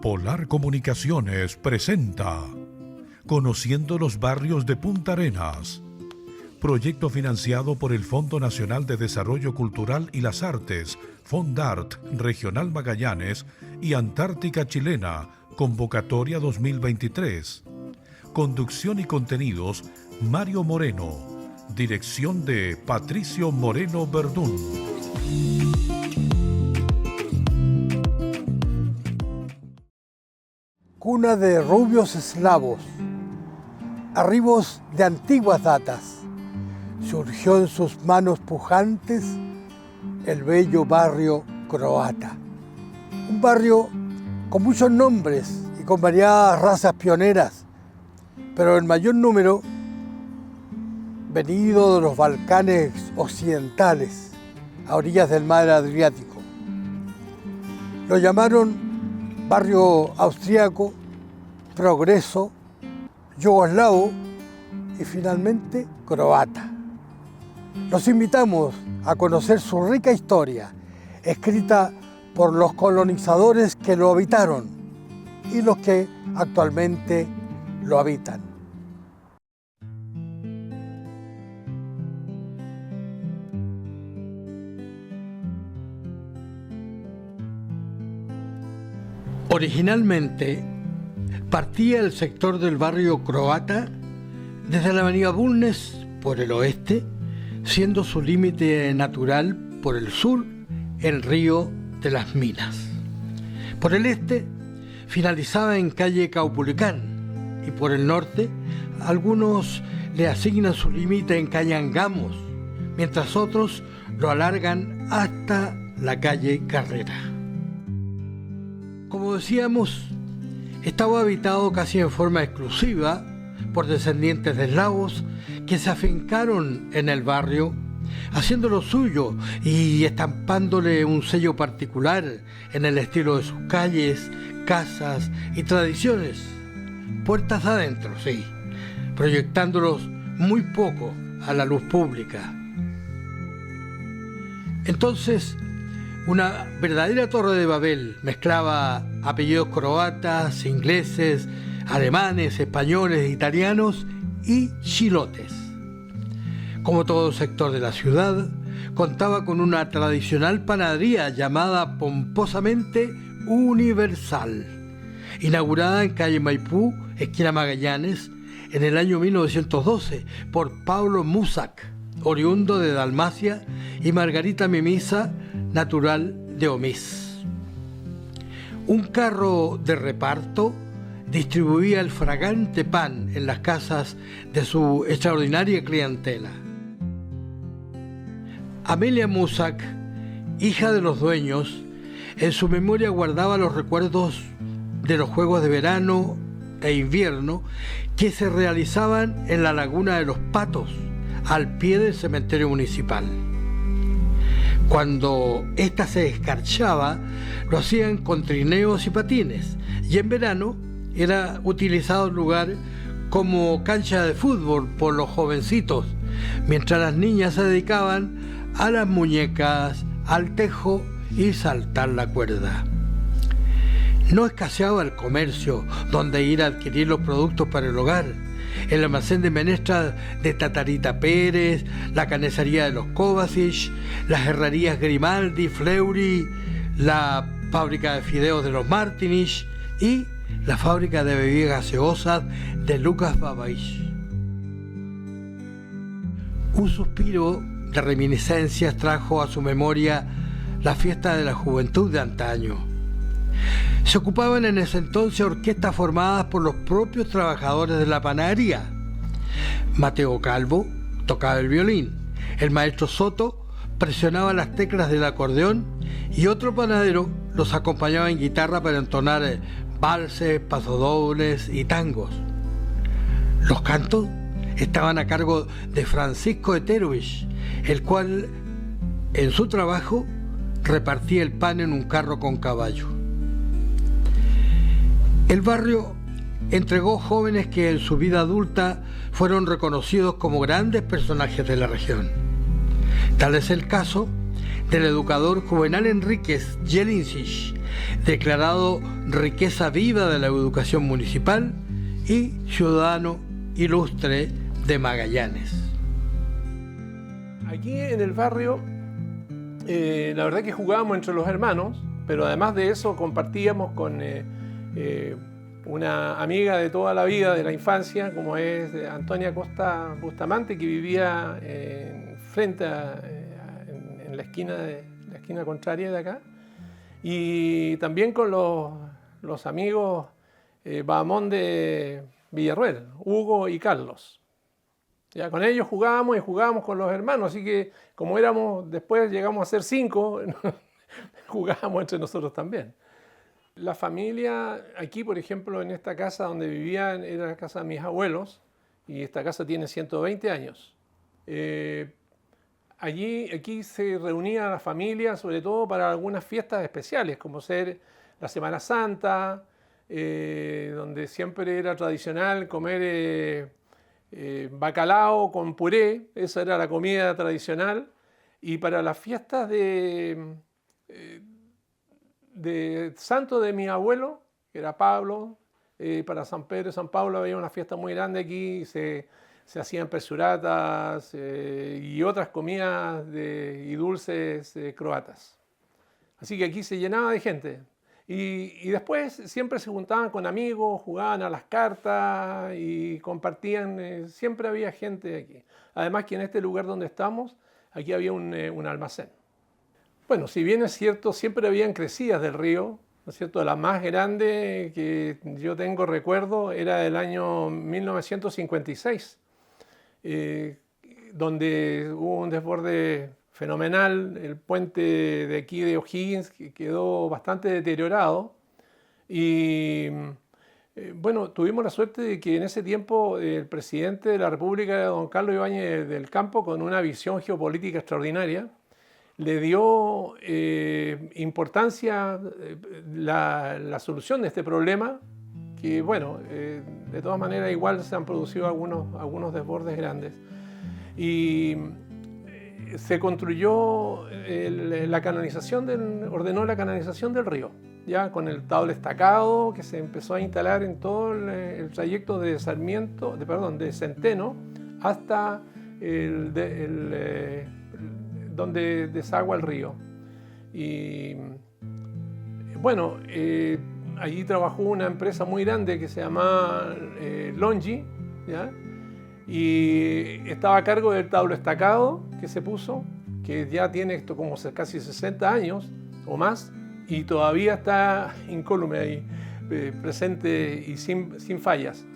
Polar Comunicaciones presenta Conociendo los barrios de Punta Arenas. Proyecto financiado por el Fondo Nacional de Desarrollo Cultural y las Artes, Fondart Regional Magallanes y Antártica Chilena, Convocatoria 2023. Conducción y contenidos, Mario Moreno. Dirección de Patricio Moreno Verdún. Cuna de rubios eslavos, arribos de antiguas datas, surgió en sus manos pujantes el bello barrio croata. Un barrio con muchos nombres y con variadas razas pioneras, pero en mayor número venido de los Balcanes occidentales, a orillas del mar Adriático. Lo llamaron barrio austriaco, progreso, yugoslavo y finalmente croata. Los invitamos a conocer su rica historia, escrita por los colonizadores que lo habitaron y los que actualmente lo habitan. Originalmente partía el sector del barrio croata desde la avenida Bulnes por el oeste, siendo su límite natural por el sur el río de las Minas. Por el este finalizaba en calle Caupolicán y por el norte algunos le asignan su límite en calle Angamos, mientras otros lo alargan hasta la calle Carrera. Como decíamos, estaba habitado casi en forma exclusiva por descendientes de eslavos que se afincaron en el barrio, haciéndolo suyo y estampándole un sello particular en el estilo de sus calles, casas y tradiciones. Puertas adentro, sí, proyectándolos muy poco a la luz pública. Entonces, una verdadera torre de Babel mezclaba apellidos croatas, ingleses, alemanes, españoles, italianos y chilotes. Como todo sector de la ciudad, contaba con una tradicional panadería llamada pomposamente Universal, inaugurada en calle Maipú, esquina Magallanes, en el año 1912 por Pablo Musak, oriundo de Dalmacia, y Margarita Mimisa, natural de Omis. Un carro de reparto distribuía el fragante pan en las casas de su extraordinaria clientela. Amelia Musak, hija de los dueños, en su memoria guardaba los recuerdos de los juegos de verano e invierno que se realizaban en la Laguna de los Patos, al pie del cementerio municipal. Cuando ésta se escarchaba, lo hacían con trineos y patines, y en verano era utilizado el lugar como cancha de fútbol por los jovencitos, mientras las niñas se dedicaban a las muñecas, al tejo y saltar la cuerda. No escaseaba el comercio donde ir a adquirir los productos para el hogar. El almacén de menestras de Tatarita Pérez, la canesería de los Kovacic, las herrerías Grimaldi, Fleury, la fábrica de fideos de los Martinich y la fábrica de bebidas gaseosas de Lucas Babaich. Un suspiro de reminiscencias trajo a su memoria la fiesta de la juventud de antaño. Se ocupaban en ese entonces orquestas formadas por los propios trabajadores de la panadería. Mateo Calvo tocaba el violín, el maestro Soto presionaba las teclas del acordeón y otro panadero los acompañaba en guitarra para entonar valses, pasodobles y tangos. Los cantos estaban a cargo de Francisco Eterovich, el cual en su trabajo repartía el pan en un carro con caballo. El barrio entregó jóvenes que en su vida adulta fueron reconocidos como grandes personajes de la región. Tal es el caso del educador Juvenal Enríquez Jelincic, declarado riqueza viva de la educación municipal y ciudadano ilustre de Magallanes. Aquí en el barrio, la verdad que jugábamos entre los hermanos, pero además de eso compartíamos con una amiga de toda la vida, de la infancia, como es Antonia Costa Bustamante, que vivía frente en la esquina contraria de acá, y también con los amigos Bahamón de Villarroel, Hugo y Carlos. Ya con ellos jugábamos y jugábamos con los hermanos, así que como después llegamos a ser 5, jugábamos entre nosotros también. La familia, aquí por ejemplo en esta casa donde vivían, era la casa de mis abuelos, y esta casa tiene 120 años. Aquí se reunía la familia sobre todo para algunas fiestas especiales, como ser la Semana Santa, donde siempre era tradicional comer bacalao con puré, esa era la comida tradicional, y para las fiestas de santo de mi abuelo, que era Pablo, para San Pedro y San Pablo había una fiesta muy grande aquí, se hacían persuratas y otras comidas y dulces croatas. Así que aquí se llenaba de gente. Y después siempre se juntaban con amigos, jugaban a las cartas y compartían, siempre había gente aquí. Además que en este lugar donde estamos, aquí había un almacén. Bueno, si bien es cierto, siempre habían crecidas del río, ¿no es cierto? La más grande que yo tengo recuerdo era del año 1956, donde hubo un desborde fenomenal, el puente de aquí de O'Higgins que quedó bastante deteriorado y bueno, tuvimos la suerte de que en ese tiempo el presidente de la República, don Carlos Ibáñez del Campo, con una visión geopolítica extraordinaria, le dio importancia la solución de este problema, que bueno, de todas maneras igual se han producido algunos desbordes grandes. Y se construyó ordenó la canalización del río, ya con el table estacado que se empezó a instalar en todo el trayecto de de Centeno hasta donde desagua el río. Y bueno, allí trabajó una empresa muy grande que se llama Longi, ¿ya? Y estaba a cargo del tablo estacado que se puso, que ya tiene esto como casi 60 años o más, y todavía está incólume ahí, presente y sin fallas.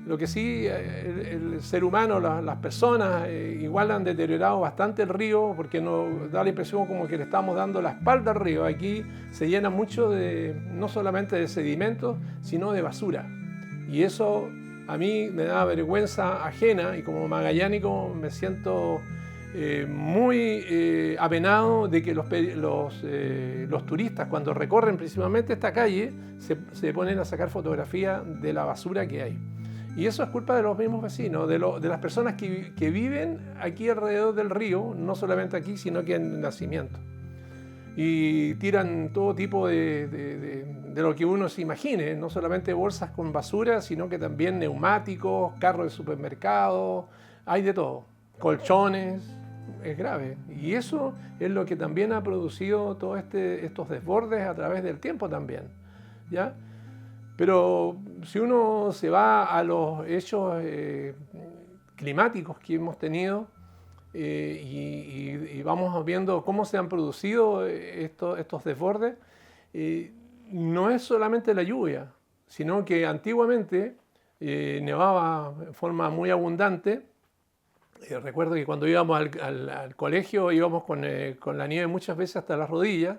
Lo que sí, el ser humano, las personas, igual han deteriorado bastante el río, porque nos da la impresión como que le estamos dando la espalda al río. Aquí se llena mucho no solamente de sedimentos, sino de basura. Y eso a mí me da vergüenza ajena, y como magallánico me siento muy apenado de que los turistas, cuando recorren principalmente esta calle, se ponen a sacar fotografías de la basura que hay. Y eso es culpa de los mismos vecinos, de las personas que viven aquí alrededor del río, no solamente aquí, sino que en nacimiento. Y tiran todo tipo de lo que uno se imagine, no solamente bolsas con basura, sino que también neumáticos, carros de supermercado, hay de todo, colchones, es grave. Y eso es lo que también ha producido todos estos desbordes a través del tiempo también, ¿ya? Pero si uno se va a los hechos climáticos que hemos tenido y vamos viendo cómo se han producido estos desbordes, no es solamente la lluvia, sino que antiguamente nevaba en forma muy abundante. Recuerdo que cuando íbamos al colegio íbamos con la nieve muchas veces hasta las rodillas,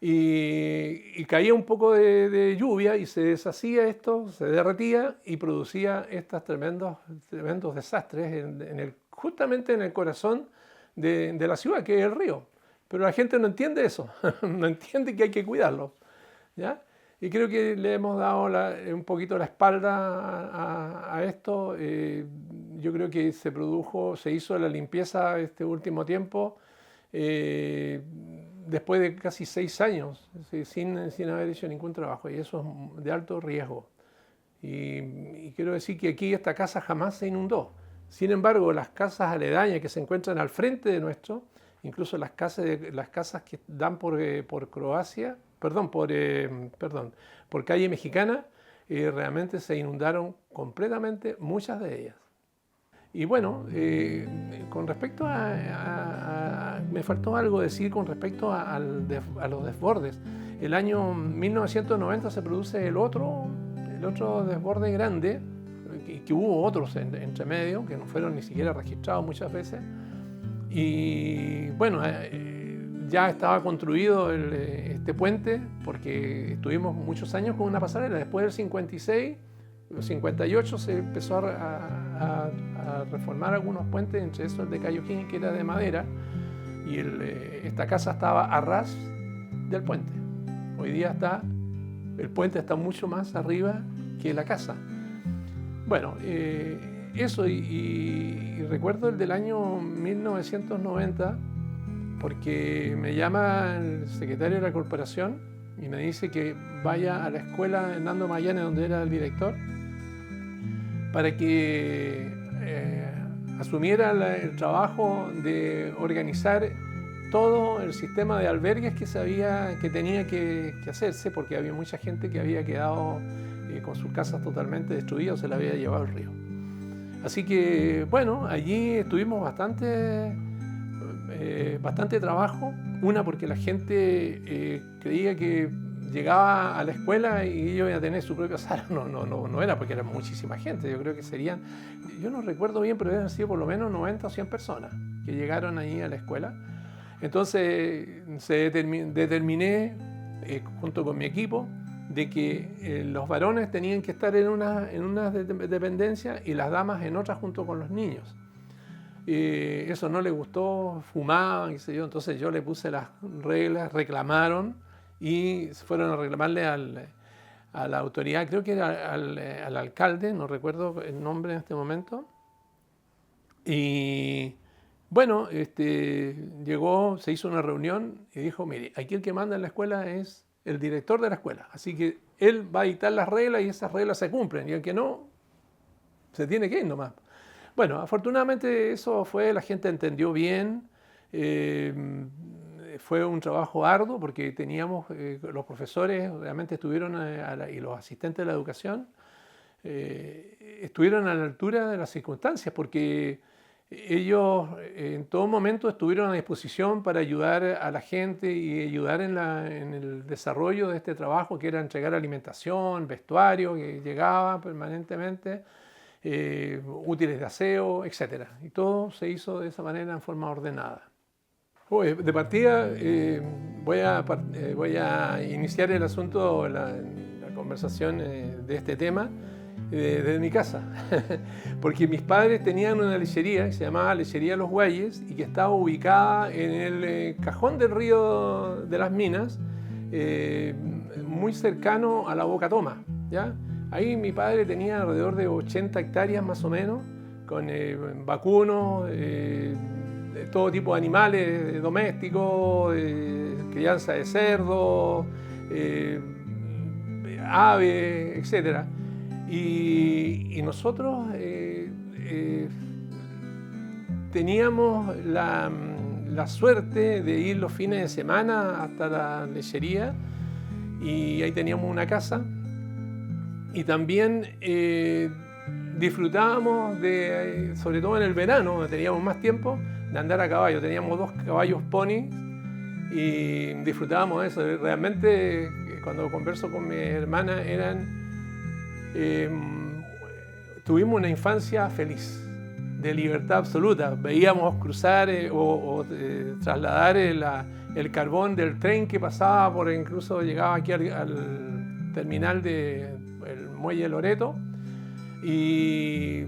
y caía un poco de lluvia y se deshacía esto, se derretía y producía estos tremendos desastres justamente en el corazón de la ciudad, que es el río. Pero la gente no entiende eso, no entiende que hay que cuidarlo, ¿ya? Y creo que le hemos dado un poquito la espalda a esto. Yo creo que se hizo la limpieza este último tiempo, de después de casi 6 años sin haber hecho ningún trabajo, y eso es de alto riesgo. Y quiero decir que aquí esta casa jamás se inundó. Sin embargo, las casas aledañas que se encuentran al frente de nuestro, incluso las casas que dan por Croacia, por calle Mexicana, realmente se inundaron completamente, muchas de ellas. Y bueno, con respecto me faltó algo decir con respecto a los desbordes. El año 1990 se produce el otro desborde grande, que hubo otros entre medio, que no fueron ni siquiera registrados muchas veces. Y bueno, ya estaba construido este puente, porque estuvimos muchos años con una pasarela. Después del 56, el 58 se empezó a reformar algunos puentes, entre esos el de Cayoquín, que era de madera, y esta casa estaba a ras del puente. Hoy día el puente está mucho más arriba que la casa. Bueno, eso, y recuerdo el del año 1990, porque me llama el secretario de la corporación y me dice que vaya a la escuela Hernando Magallanes, donde era el director, para que asumiera el trabajo de organizar todo el sistema de albergues que tenía que hacerse, porque había mucha gente que había quedado con sus casas totalmente destruidas, se la había llevado el río. Así que, bueno, allí estuvimos bastante trabajo. Una, porque la gente creía que llegaba a la escuela y ellos iban a tener su propia sala. No era, porque era muchísima gente. Yo creo que yo no recuerdo bien, pero deben sido por lo menos 90 o 100 personas que llegaron allí a la escuela. Entonces determiné, junto con mi equipo, de que los varones tenían que estar en una dependencia y las damas en otras, junto con los niños. Eso no les gustó, fumaban, qué sé yo. Entonces yo le puse las reglas, reclamaron y fueron a reclamarle a la autoridad, creo que era al alcalde, no recuerdo el nombre en este momento. Y bueno, llegó, se hizo una reunión y dijo: mire, aquí el que manda en la escuela es el director de la escuela, así que él va a dictar las reglas y esas reglas se cumplen, y el que no, se tiene que ir nomás. Bueno, afortunadamente la gente entendió bien. Fue un trabajo arduo, porque teníamos, los profesores realmente estuvieron, y los asistentes de la educación, estuvieron a la altura de las circunstancias, porque ellos en todo momento estuvieron a disposición para ayudar a la gente y ayudar en el desarrollo de este trabajo, que era entregar alimentación, vestuario que llegaba permanentemente, útiles de aseo, etc. Y todo se hizo de esa manera, en forma ordenada. De partida voy a iniciar el asunto, la conversación de este tema desde mi casa, porque mis padres tenían una lechería que se llamaba Lechería Los Guayes y que estaba ubicada en el cajón del río de las Minas, muy cercano a la Boca Toma, ¿ya? Ahí mi padre tenía alrededor de 80 hectáreas más o menos, con vacunos, de todo tipo de animales domésticos, crianza de cerdo, aves, etc. Y nosotros teníamos la suerte de ir los fines de semana hasta la lechería, y ahí teníamos una casa, y también disfrutábamos sobre todo en el verano, donde teníamos más tiempo, de andar a caballo. Teníamos 2 caballos pony y disfrutábamos de eso. Realmente, cuando converso con mi hermana, tuvimos una infancia feliz, de libertad absoluta. Veíamos cruzar o trasladar el carbón del tren que pasaba incluso llegaba aquí al terminal del muelle Loreto, y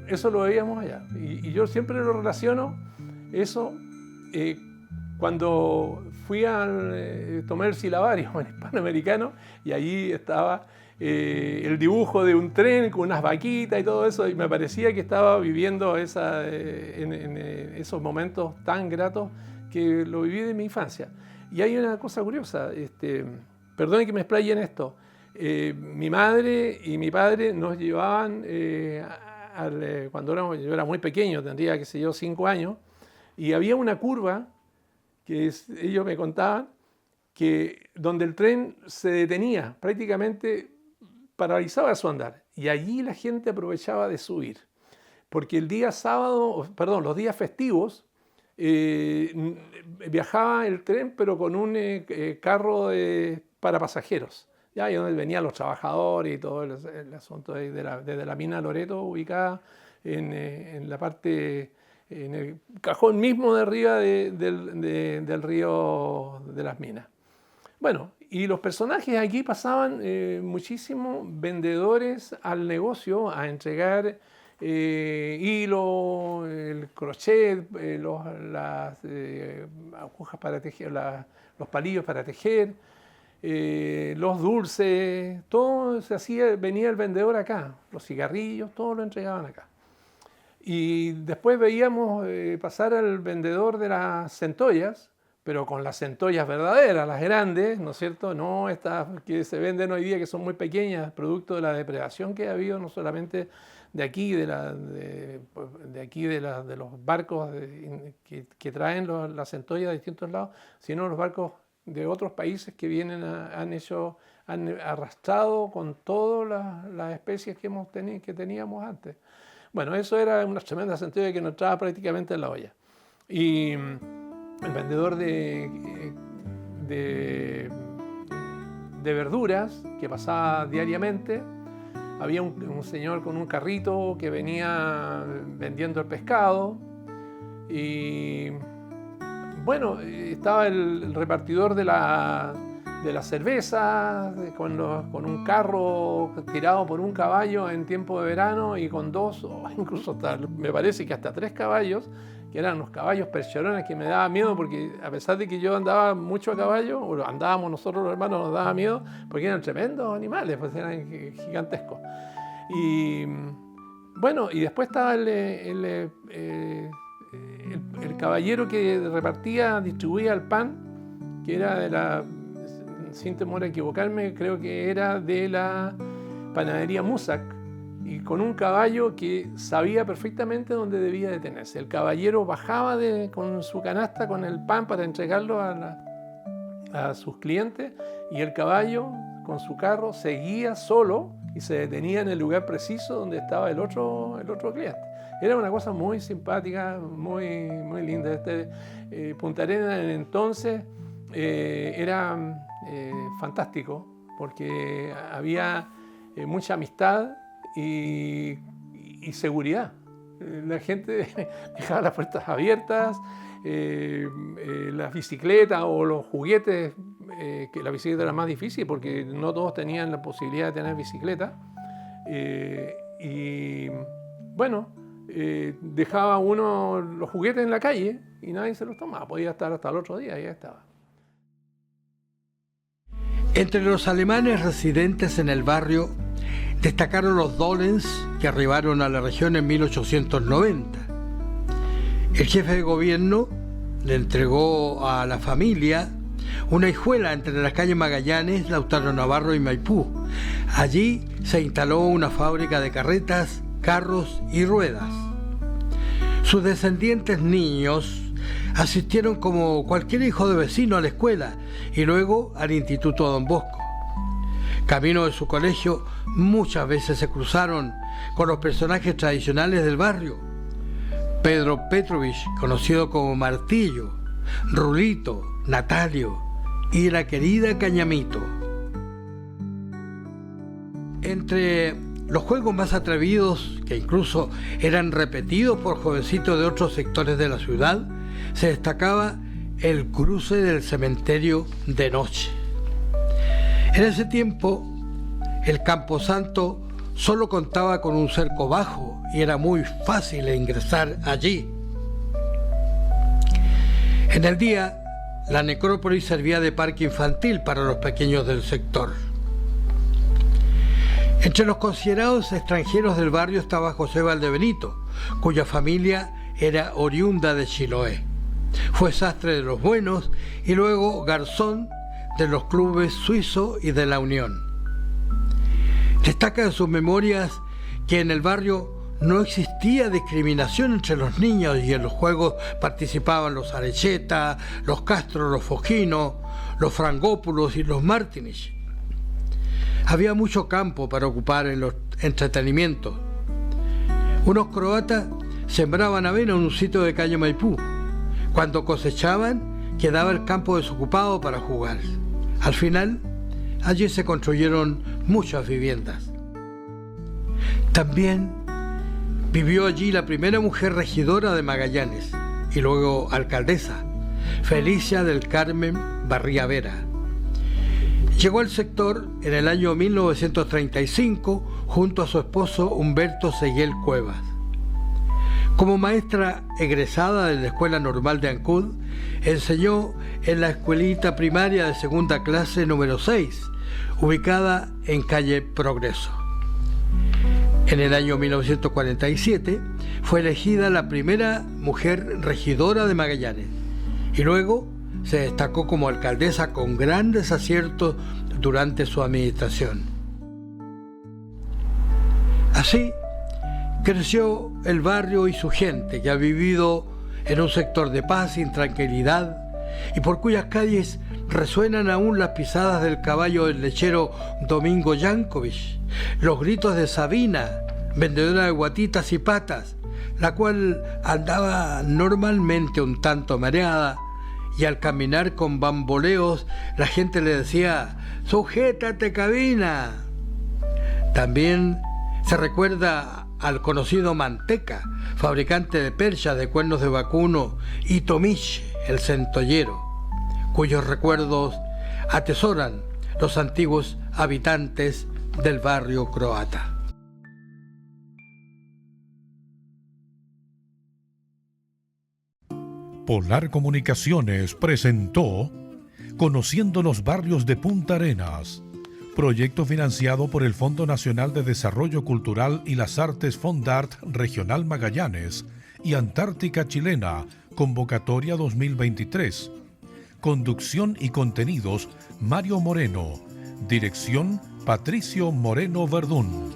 eso lo veíamos allá. Y yo siempre lo relaciono eso cuando fui a tomar el silabario en Hispanoamericano, y allí estaba el dibujo de un tren con unas vaquitas y todo eso, y me parecía que estaba viviendo en esos momentos tan gratos que lo viví de mi infancia. Y hay una cosa curiosa, perdone que me explaye en esto. Mi madre y mi padre nos llevaban, cuando yo era muy pequeño, tendría, qué sé yo, 5 años, y había una curva que ellos me contaban, que donde el tren se detenía, prácticamente paralizaba su andar, y allí la gente aprovechaba de subir, porque el día sábado, perdón, los días festivos, viajaba el tren, pero con un carro para pasajeros, ¿ya? Y donde venían los trabajadores y todo el asunto desde la mina Loreto, ubicada en la parte, en el cajón mismo de arriba del río de las Minas. Bueno, y los personajes aquí pasaban muchísimo vendedores al negocio a entregar hilo, el crochet, las agujas para tejer, los palillos para tejer, los dulces, todo se hacía, venía el vendedor acá, los cigarrillos, todo lo entregaban acá. Y después veíamos pasar al vendedor de las centollas, pero con las centollas verdaderas, las grandes, ¿no es cierto? No estas que se venden hoy día, que son muy pequeñas, producto de la depredación que ha habido, no solamente de aquí, de los barcos que traen las centollas de distintos lados, sino los barcos de otros países que vienen, han arrastrado con todas las especies que teníamos antes. Bueno, eso era una tremenda centolla que nos entraba prácticamente en la olla. Y el vendedor de verduras que pasaba diariamente, había un señor con un carrito que venía vendiendo el pescado, y bueno, estaba el repartidor de la cerveza con un carro tirado por un caballo en tiempo de verano, y con 2 o incluso me parece que hasta 3 caballos, que eran los caballos percherones, que me daba miedo, porque a pesar de que yo andaba mucho a caballo, o andábamos nosotros los hermanos, nos daba miedo porque eran tremendos animales, pues eran gigantescos. Y bueno, y después estaba el caballero que distribuía el pan, que era sin temor a equivocarme, creo que era de la panadería Musac, y con un caballo que sabía perfectamente dónde debía detenerse. El caballero bajaba con su canasta con el pan para entregarlo a sus clientes, y el caballo con su carro seguía solo y se detenía en el lugar preciso donde estaba el otro cliente. Era una cosa muy simpática, muy, muy linda. Punta Arenas en entonces era fantástico, porque había mucha amistad y seguridad. La gente dejaba las puertas abiertas, las bicicletas o los juguetes, que la bicicleta era más difícil porque no todos tenían la posibilidad de tener bicicleta, y bueno, dejaba uno los juguetes en la calle y nadie se los tomaba, podía estar hasta el otro día y ya estaba. Entre los alemanes residentes en el barrio destacaron los Dollens, que arribaron a la región en 1890. El jefe de gobierno le entregó a la familia una hijuela entre las calles Magallanes, Lautaro Navarro y Maipú. Allí se instaló una fábrica de carretas, carros y ruedas. Sus descendientes niños asistieron como cualquier hijo de vecino a la escuela y luego al Instituto Don Bosco. Camino de su colegio muchas veces se cruzaron con los personajes tradicionales del barrio. Pedro Petrovich, conocido como Martillo, Rulito, Natalio y la querida Cañamito. Entre los juegos más atrevidos, que incluso eran repetidos por jovencitos de otros sectores de la ciudad, se destacaba el cruce del cementerio de noche. En ese tiempo, el camposanto solo contaba con un cerco bajo y era muy fácil ingresar allí. En el día, la necrópolis servía de parque infantil para los pequeños del sector. Entre los considerados extranjeros del barrio estaba José Valdebenito, cuya familia era oriunda de Chiloé. Fue sastre de los buenos y luego garzón de los clubes Suizo y de la Unión. Destaca en sus memorias que en el barrio no existía discriminación entre los niños y en los juegos participaban los Arecheta, los Castro, los Foginos, los Frangópulos y los Martinich. Había mucho campo para ocupar en los entretenimientos. Unos croatas sembraban avena en un sitio de Cayo Maipú. Cuando cosechaban, quedaba el campo desocupado para jugar. Al final, allí se construyeron muchas viviendas. También vivió allí la primera mujer regidora de Magallanes y luego alcaldesa, Felicia del Carmen Barriavera. Llegó al sector en el año 1935 junto a su esposo Humberto Seguel Cuevas. Como maestra egresada de la Escuela Normal de Ancud, enseñó en la escuelita primaria de segunda clase número 6, ubicada en calle Progreso. En el año 1947 fue elegida la primera mujer regidora de Magallanes y luego se destacó como alcaldesa con grandes aciertos durante su administración. Así creció el barrio y su gente, que ha vivido en un sector de paz y tranquilidad y por cuyas calles resuenan aún las pisadas del caballo del lechero Domingo Yankovic, los gritos de Sabina, vendedora de guatitas y patas, la cual andaba normalmente un tanto mareada y al caminar con bamboleos la gente le decía «¡Sujétate, cabina!». También se recuerda al conocido Manteca, fabricante de perchas de cuernos de vacuno, y Tomich, el centollero, cuyos recuerdos atesoran los antiguos habitantes del barrio croata. Polar Comunicaciones presentó Conociendo los barrios de Punta Arenas, proyecto financiado por el Fondo Nacional de Desarrollo Cultural y las Artes Fondart Regional Magallanes y Antártica Chilena, convocatoria 2023. Conducción y contenidos, Mario Moreno. Dirección, Patricio Moreno Verdún.